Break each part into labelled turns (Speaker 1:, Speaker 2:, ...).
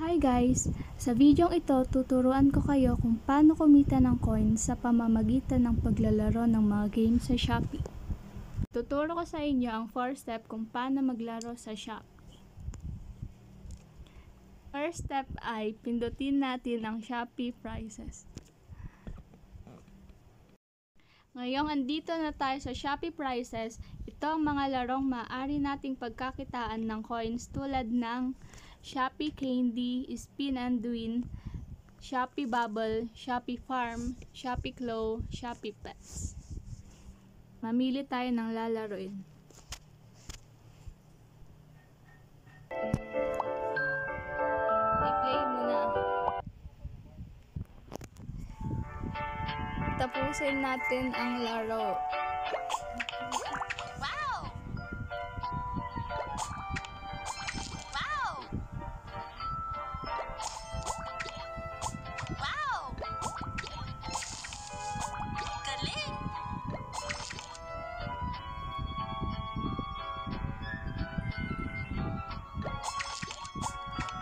Speaker 1: Hi guys! Sa videong ito, tuturuan ko kayo kung paano kumita ng coins sa pamamagitan ng paglalaro ng mga games sa Shopee. Tuturo ko sa inyo ang 4 step kung paano maglaro sa Shopee. First step ay pindutin natin ang Shopee prices. Ngayong andito na tayo sa Shopee prices, ito ang mga larong maaari nating pagkakitaan ng coins tulad ng Shopee Candy, Spin and Win, Shopee Bubble, Shopee Farm, Shopee Claw, Shopee Pets. Mamili tayo ng lalaroin. I-play mo na. Tapusin natin ang laro.
Speaker 2: Wow! Wow! Wow! Galing!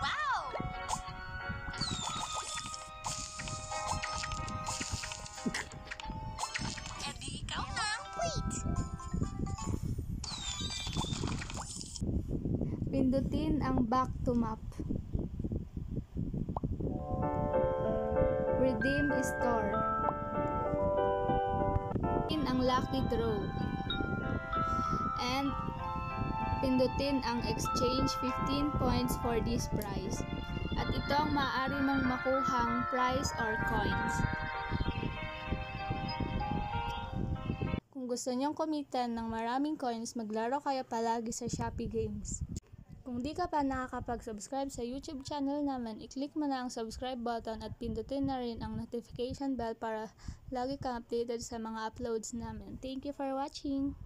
Speaker 2: Wow! Edi ikaw na. Wait!
Speaker 1: Pindutin ang back to map. Redeem store. Pindutin ang lucky draw. And pindutin ang exchange 15 points for this prize. At ito ang maaari mong makuhang prize or coins. Kung gusto nyong kumita ng maraming coins, maglaro kayo palagi sa Shopee Games. Kung di ka pa nakakapag-subscribe sa YouTube channel namin, i-click mo na ang subscribe button at pindutin na rin ang notification bell para lagi kang updated sa mga uploads namin. Thank you for watching!